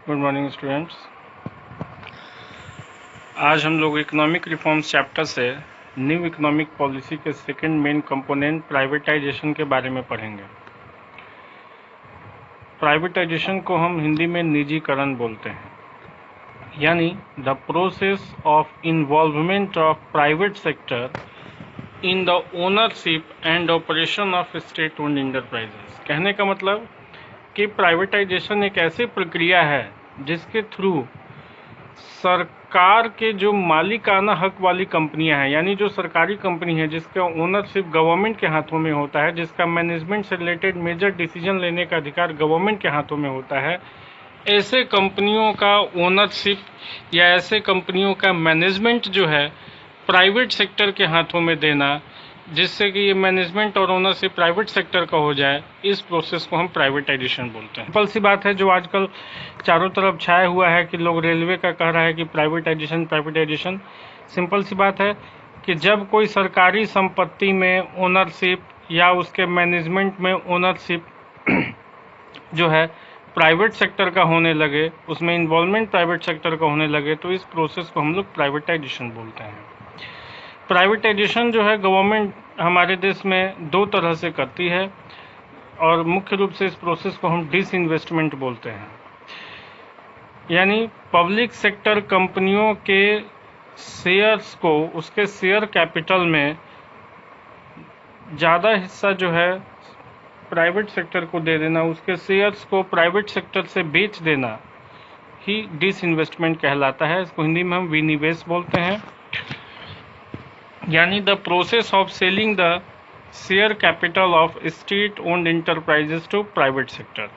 Good morning students. आज हम लोग इकोनॉमिक रिफॉर्म्स चैप्टर से न्यू इकोनॉमिक पॉलिसी के सेकंड मेन कंपोनेंट प्राइवेटाइजेशन के बारे में पढ़ेंगे। प्राइवेटाइजेशन को हम हिंदी में निजीकरण बोलते हैं, यानी the process of involvement of private sector in the ownership and operation of state owned enterprises. कहने का मतलब कि प्राइवेटाइजेशन एक ऐसी प्रक्रिया है जिसके थ्रू सरकार के जो मालिकाना हक वाली कंपनियां हैं, यानी जो सरकारी कंपनी है जिसका ओनरशिप गवर्नमेंट के हाथों में होता है, जिसका मैनेजमेंट से रिलेटेड मेजर डिसीजन लेने का अधिकार गवर्नमेंट के हाथों में होता है, ऐसे कंपनियों का ओनरशिप या ऐसे कंपनियों का मैनेजमेंट जो है प्राइवेट सेक्टर के हाथों में देना, जिससे कि ये मैनेजमेंट और ओनरशिप प्राइवेट सेक्टर का हो जाए, इस प्रोसेस को हम प्राइवेटाइजेशन बोलते हैं। सिंपल सी बात है जो आजकल चारों तरफ छाया हुआ है कि लोग रेलवे का कह रहा है कि प्राइवेटाइजेशन। सिंपल सी बात है कि जब कोई सरकारी संपत्ति में ओनरशिप या उसके मैनेजमेंट में ओनरशिप जो है प्राइवेट सेक्टर का होने लगे, उसमें इन्वॉल्वमेंट प्राइवेट सेक्टर का होने लगे, तो इस प्रोसेस को हम लोग प्राइवेटाइजेशन बोलते हैं। प्राइवेटाइजेशन जो है गवर्नमेंट हमारे देश में दो तरह से करती है, और मुख्य रूप से इस प्रोसेस को हम डिसइन्वेस्टमेंट बोलते हैं। यानी पब्लिक सेक्टर कंपनियों के शेयर्स को, उसके शेयर कैपिटल में ज़्यादा हिस्सा जो है प्राइवेट सेक्टर को दे देना, उसके शेयर्स को प्राइवेट सेक्टर से बेच देना ही डिसइन्वेस्टमेंट कहलाता है। इसको हिंदी में हम विनिवेश बोलते हैं, यानी the process of selling the share capital of state owned enterprises to private sector.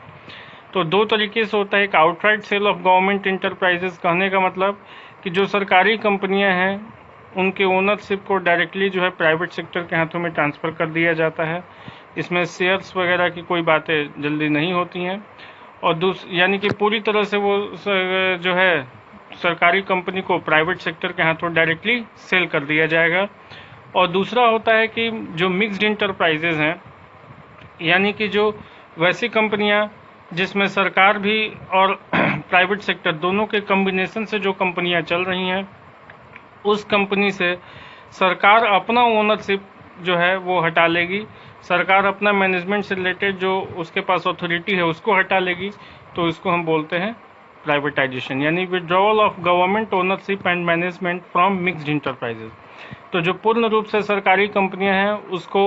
तो दो तरीके से होता है, एक outright sale of government enterprises, कहने का मतलब कि जो सरकारी कंपनियां हैं उनके ओनरशिप को डायरेक्टली जो है प्राइवेट सेक्टर के हाथों में ट्रांसफ़र कर दिया जाता है। इसमें शेयर्स वगैरह की कोई बातें जल्दी नहीं होती हैं, और यानी कि पूरी तरह से वो जो है सरकारी कंपनी को प्राइवेट सेक्टर के हाथों डायरेक्टली सेल कर दिया जाएगा। और दूसरा होता है कि जो मिक्स्ड इंटरप्राइजेज हैं, यानी कि जो वैसी कंपनियां जिसमें सरकार भी और प्राइवेट सेक्टर दोनों के कॉम्बिनेशन से जो कंपनियां चल रही हैं, उस कंपनी से सरकार अपना ओनरशिप जो है वो हटा लेगी, सरकार अपना मैनेजमेंट से रिलेटेड जो उसके पास अथॉरिटी है उसको हटा लेगी। तो इसको हम बोलते हैं प्राइवेटाइजेशन, यानी withdrawal of government ownership and management from mixed enterprises. तो जो पूर्ण रूप से सरकारी कंपनियां हैं उसको,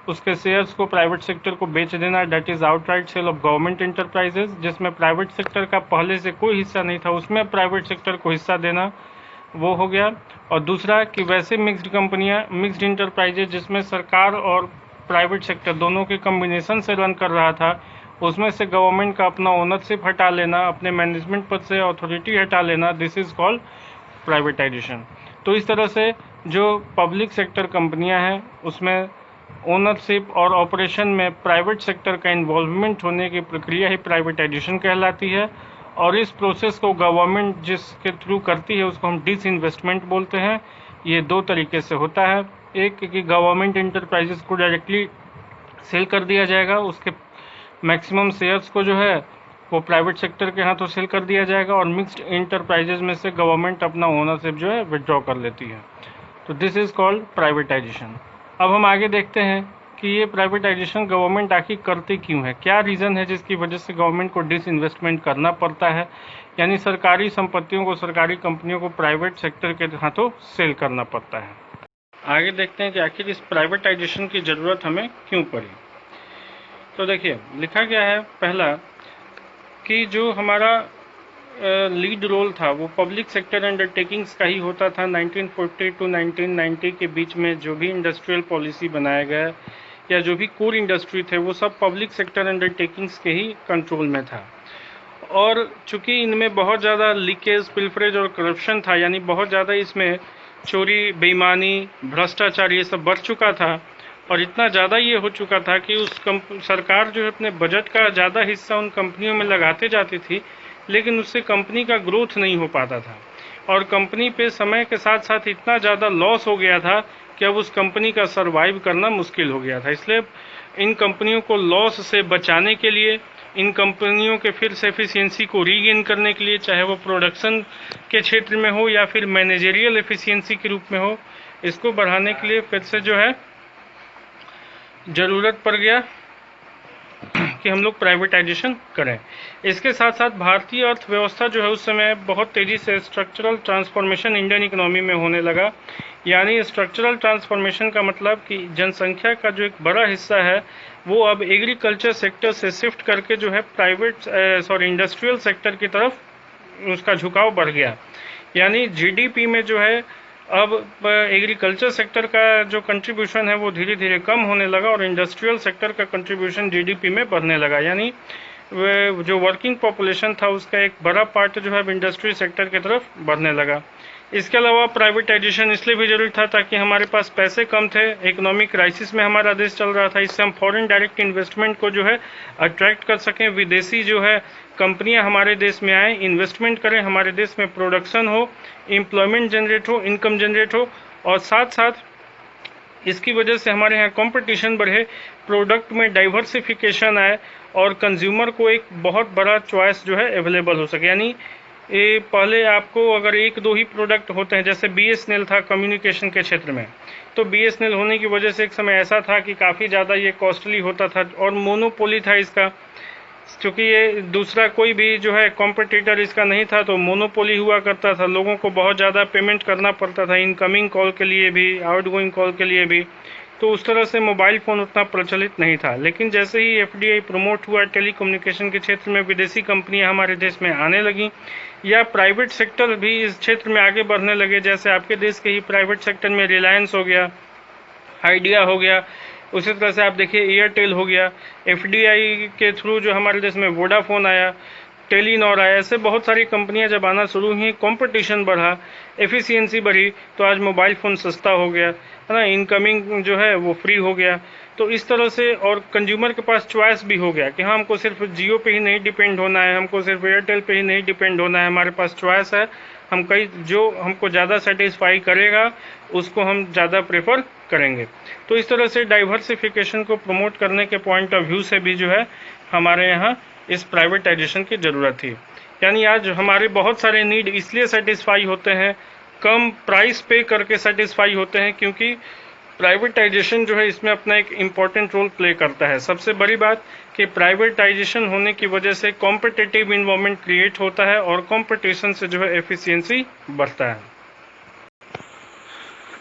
उसके शेयर्स को प्राइवेट सेक्टर को बेच देना, that is outright sale of government enterprises, जिसमें प्राइवेट सेक्टर का पहले से कोई हिस्सा नहीं था उसमें प्राइवेट सेक्टर को हिस्सा देना, वो हो गया। और दूसरा कि वैसे मिक्स्ड कंपनियां, मिक्स्ड इंटरप्राइजेज जिसमें सरकार और प्राइवेट सेक्टर दोनों के कॉम्बिनेशन से रन कर रहा था, उसमें से गवर्नमेंट का अपना ओनरशिप हटा लेना, अपने मैनेजमेंट पद से अथॉरिटी हटा लेना, दिस इज कॉल्ड प्राइवेटाइजेशन। तो इस तरह से जो पब्लिक सेक्टर कंपनियां हैं उसमें ओनरशिप और ऑपरेशन में प्राइवेट सेक्टर का इन्वॉल्वमेंट होने की प्रक्रिया ही प्राइवेटाइजेशन कहलाती है। और इस प्रोसेस को गवर्नमेंट जिसके थ्रू करती है उसको हम डिसइन्वेस्टमेंट बोलते हैं। ये दो तरीके से होता है, एक कि गवर्नमेंट इंटरप्राइजेस को डायरेक्टली सेल कर दिया जाएगा, उसके मैक्सिमम शेयर्स को जो है वो प्राइवेट सेक्टर के हाथों सेल कर दिया जाएगा, और मिक्स्ड इंटरप्राइजेज में से गवर्नमेंट अपना ओनरशिप जो है विड्रॉ कर लेती है। तो दिस इज कॉल्ड प्राइवेटाइजेशन। अब हम आगे देखते हैं कि ये प्राइवेटाइजेशन गवर्नमेंट आखिर करती क्यों है, क्या रीज़न है जिसकी वजह से गवर्नमेंट को डिसइन्वेस्टमेंट करना पड़ता है, यानी सरकारी संपत्तियों को, सरकारी कंपनियों को प्राइवेट सेक्टर के हाथों सेल करना पड़ता है। आगे देखते हैं कि आखिर इस प्राइवेटाइजेशन की ज़रूरत हमें क्यों पड़ी। तो देखिए लिखा गया है पहला कि जो हमारा लीड रोल था वो पब्लिक सेक्टर अंडरटेकिंग्स का ही होता था। 1940 टू 1990 के बीच में जो भी इंडस्ट्रियल पॉलिसी बनाया गया या जो भी कोर इंडस्ट्री थे वो सब पब्लिक सेक्टर अंडरटेकिंग्स के ही कंट्रोल में था। और चूंकि इनमें बहुत ज़्यादा लीकेज, पिल्फरेज और करप्शन था, यानी बहुत ज़्यादा इसमें चोरी, बेईमानी, भ्रष्टाचार ये सब बढ़ चुका था, और इतना ज़्यादा ये हो चुका था कि सरकार जो है अपने बजट का ज़्यादा हिस्सा उन कंपनियों में लगाते जाती थी, लेकिन उससे कंपनी का ग्रोथ नहीं हो पाता था, और कंपनी पे समय के साथ साथ इतना ज़्यादा लॉस हो गया था कि अब उस कंपनी का सर्वाइव करना मुश्किल हो गया था। इसलिए इन कंपनियों को लॉस से बचाने के लिए इन कंपनियों के फिर से एफिशिएंसी को रीगेन करने के लिए, चाहे वो प्रोडक्शन के क्षेत्र में हो या फिर मैनेजरियल एफिशिएंसी के रूप में हो, इसको बढ़ाने के लिए फिर से जो है ज़रूरत पड़ गया कि हम लोग प्राइवेटाइजेशन करें। इसके साथ साथ भारतीय अर्थव्यवस्था जो है उस समय बहुत तेज़ी से स्ट्रक्चरल ट्रांसफॉर्मेशन इंडियन इकोनॉमी में होने लगा। यानी स्ट्रक्चरल ट्रांसफॉर्मेशन का मतलब कि जनसंख्या का जो एक बड़ा हिस्सा है वो अब एग्रीकल्चर सेक्टर से शिफ्ट करके जो है इंडस्ट्रियल सेक्टर की तरफ उसका झुकाव बढ़ गया। यानी जीडीपी में जो है अब एग्रीकल्चर सेक्टर का जो कंट्रीब्यूशन है वो धीरे धीरे कम होने लगा और इंडस्ट्रियल सेक्टर का कंट्रीब्यूशन जीडीपी में बढ़ने लगा। यानी जो वर्किंग पॉपुलेशन था उसका एक बड़ा पार्ट जो है इंडस्ट्री सेक्टर की तरफ बढ़ने लगा। इसके अलावा प्राइवेटाइजेशन इसलिए भी जरूरी था ताकि हमारे पास पैसे कम थे, इकोनॉमिक क्राइसिस में हमारा देश चल रहा था, इससे हम फॉरेन डायरेक्ट इन्वेस्टमेंट को जो है अट्रैक्ट कर सकें, विदेशी जो है कंपनियां हमारे देश में आए, इन्वेस्टमेंट करें, हमारे देश में प्रोडक्शन हो, एम्प्लॉयमेंट जनरेट हो, इनकम जनरेट हो, और साथ साथ इसकी वजह से हमारे यहाँ कंपटीशन बढ़े, प्रोडक्ट में डाइवर्सिफिकेशन आए और कंज्यूमर को एक बहुत बड़ा चॉइस जो है अवेलेबल हो सके। यानी ये पहले आपको अगर एक दो ही प्रोडक्ट होते हैं, जैसे बीएसएनएल था कम्युनिकेशन के क्षेत्र में, तो बीएसएनएल होने की वजह से एक समय ऐसा था कि काफ़ी ज़्यादा ये कॉस्टली होता था और मोनोपोली था इसका, क्योंकि ये दूसरा कोई भी जो है कॉम्पिटिटर इसका नहीं था, तो मोनोपोली हुआ करता था, लोगों को बहुत ज़्यादा पेमेंट करना पड़ता था इनकमिंग कॉल के लिए भी, आउटगोइंग कॉल के लिए भी, तो उस तरह से मोबाइल फ़ोन उतना प्रचलित नहीं था। लेकिन जैसे ही एफडीआई प्रमोट हुआ, टेलीकम्युनिकेशन के क्षेत्र में विदेशी कंपनियां हमारे देश में आने लगी या प्राइवेट सेक्टर भी इस क्षेत्र में आगे बढ़ने लगे, जैसे आपके देश के ही प्राइवेट सेक्टर में रिलायंस हो गया, आइडिया हो गया, उसी तरह से आप देखिए एयरटेल हो गया, एफडीआई के थ्रू जो हमारे देश में वोडाफोन आया, टेलीनॉर आया, ऐसे बहुत सारी कंपनियां जब आना शुरू हुई, कंपटीशन बढ़ा, एफिशिएंसी बढ़ी, तो आज मोबाइल फ़ोन सस्ता हो गया है ना, इनकमिंग जो है वो फ्री हो गया। तो इस तरह से और कंज्यूमर के पास चॉइस भी हो गया कि हाँ हमको सिर्फ जियो पे ही नहीं डिपेंड होना है, हमको सिर्फ एयरटेल पे ही नहीं डिपेंड होना है, हमारे पास चॉइस है, हम कई जो हमको ज़्यादा सेटिस्फाई करेगा उसको हम ज़्यादा प्रेफर करेंगे। तो इस तरह से डाइवर्सिफिकेशन को प्रमोट करने के पॉइंट ऑफ व्यू से भी जो है हमारे यहाँ इस प्राइवेटाइजेशन की ज़रूरत थी। यानी आज हमारे बहुत सारे नीड इसलिए सेटिस्फाई होते हैं, कम प्राइस पे करके सेटिस्फाई होते हैं, क्योंकि प्राइवेटाइजेशन जो है इसमें अपना एक इम्पॉर्टेंट रोल प्ले करता है। सबसे बड़ी बात कि प्राइवेटाइजेशन होने की वजह से कॉम्पिटिटिव इन्वायरमेंट क्रिएट होता है और कंपटीशन से जो है एफिशिएंसी बढ़ता है।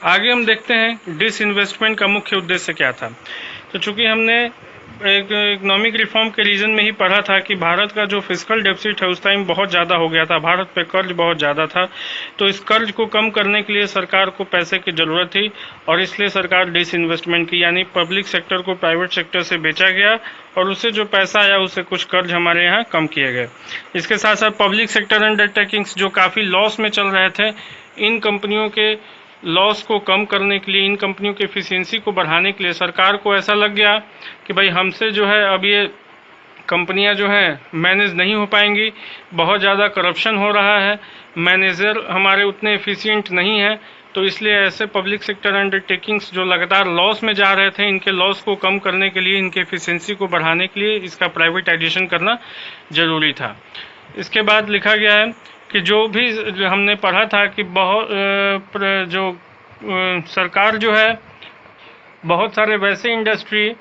आगे हम देखते हैं डिसइन्वेस्टमेंट का मुख्य उद्देश्य क्या था। तो चूंकि हमने इकोनॉमिक रिफॉर्म के रीजन में ही पढ़ा था कि भारत का जो फिस्कल डेफिसिट है उस टाइम बहुत ज़्यादा हो गया था, भारत पे कर्ज बहुत ज़्यादा था, तो इस कर्ज को कम करने के लिए सरकार को पैसे की ज़रूरत थी और इसलिए सरकार डिसइन्वेस्टमेंट की, यानी पब्लिक सेक्टर को प्राइवेट सेक्टर से बेचा गया और उससे जो पैसा आया उससे कुछ कर्ज हमारे यहाँ कम किए गए। इसके साथ साथ पब्लिक सेक्टर अंडरटेकिंग्स जो काफ़ी लॉस में चल रहे थे, इन कंपनियों के लॉस को कम करने के लिए, इन कंपनियों की एफिशिएंसी को बढ़ाने के लिए सरकार को ऐसा लग गया कि भाई हमसे जो है अब ये कंपनियां जो हैं मैनेज नहीं हो पाएंगी, बहुत ज़्यादा करप्शन हो रहा है, मैनेजर हमारे उतने एफिशिएंट नहीं हैं, तो इसलिए ऐसे पब्लिक सेक्टर अंडरटेकिंग्स जो लगातार लॉस में जा रहे थे, इनके लॉस को कम करने के लिए, इनके एफिशिएंसी को बढ़ाने के लिए इसका प्राइवेटाइजेशन करना ज़रूरी था। इसके बाद लिखा गया है कि जो भी हमने पढ़ा था कि सरकार जो है बहुत सारे वैसे इंडस्ट्री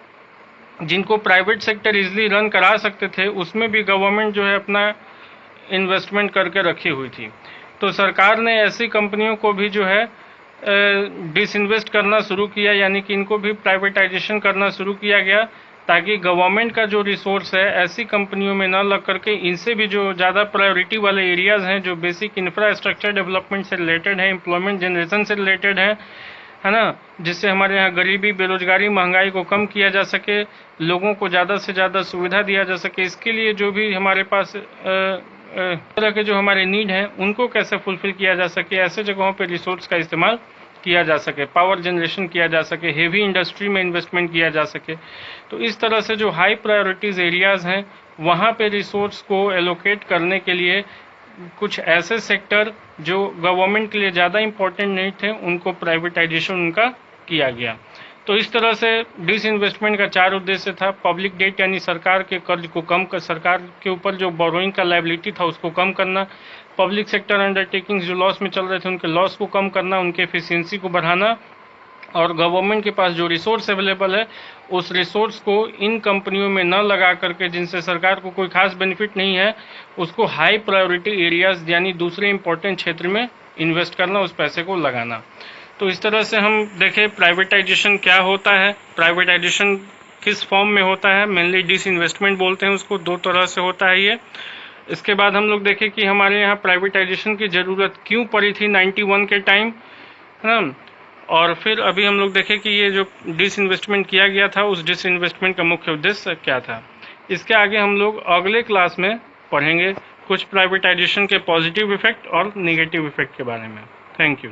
जिनको प्राइवेट सेक्टर इजीली रन करा सकते थे उसमें भी गवर्नमेंट जो है अपना इन्वेस्टमेंट करके रखी हुई थी। तो सरकार ने ऐसी कंपनियों को भी जो है डिसइन्वेस्ट करना शुरू किया, यानी कि इनको भी प्राइवेटाइजेशन करना शुरू किया गया ताकि गवर्नमेंट का जो रिसोर्स है ऐसी कंपनियों में ना लग करके इनसे भी जो ज़्यादा प्रायोरिटी वाले एरियाज़ हैं, जो बेसिक इंफ्रास्ट्रक्चर डेवलपमेंट से रिलेटेड है, एम्प्लॉयमेंट जनरेशन से रिलेटेड है ना, जिससे हमारे यहाँ गरीबी, बेरोजगारी, महंगाई को कम किया जा सके, लोगों को ज़्यादा से ज़्यादा सुविधा दिया जा सके, इसके लिए जो भी हमारे पास तरह के जो हमारे नीड हैं उनको कैसे फुलफिल किया जा सके, ऐसे जगहों पर रिसोर्स का इस्तेमाल किया जा सके, पावर जनरेशन किया जा सके, हेवी इंडस्ट्री में इन्वेस्टमेंट किया जा सके। तो इस तरह से जो हाई प्रायोरिटीज़ एरियाज़ हैं वहाँ पे रिसोर्स को एलोकेट करने के लिए कुछ ऐसे सेक्टर जो गवर्नमेंट के लिए ज़्यादा इम्पोर्टेंट नहीं थे उनको प्राइवेटाइजेशन उनका किया गया। तो इस तरह से डिसइन्वेस्टमेंट का 4 उद्देश्य था। पब्लिक डेट यानी सरकार के कर्ज को कम कर, सरकार के ऊपर जो बोरोइंग का लायबिलिटी था उसको कम करना, पब्लिक सेक्टर अंडरटेकिंग्स जो लॉस में चल रहे थे उनके लॉस को कम करना, उनके एफिशिएंसी को बढ़ाना, और गवर्नमेंट के पास जो रिसोर्स अवेलेबल है उस रिसोर्स को इन कंपनियों में न लगा करके जिनसे सरकार को कोई खास बेनिफिट नहीं है, उसको हाई प्रायोरिटी एरियाज यानी दूसरे इंपॉर्टेंट क्षेत्र में इन्वेस्ट करना, उस पैसे को लगाना। तो इस तरह से हम देखें प्राइवेटाइजेशन क्या होता है, प्राइवेटाइजेशन किस फॉर्म में होता है, मेनली डिसइन्वेस्टमेंट बोलते हैं उसको, 2 तरह से होता है ये। इसके बाद हम लोग देखें कि हमारे यहाँ प्राइवेटाइजेशन की ज़रूरत क्यों पड़ी थी 91 के टाइम, है ना। और फिर अभी हम लोग देखें कि ये जो डिसइन्वेस्टमेंट किया गया था उस डिसइन्वेस्टमेंट का मुख्य उद्देश्य क्या था। इसके आगे हम लोग अगले क्लास में पढ़ेंगे कुछ प्राइवेटाइजेशन के पॉजिटिव इफेक्ट और नेगेटिव इफेक्ट के बारे में। Thank you.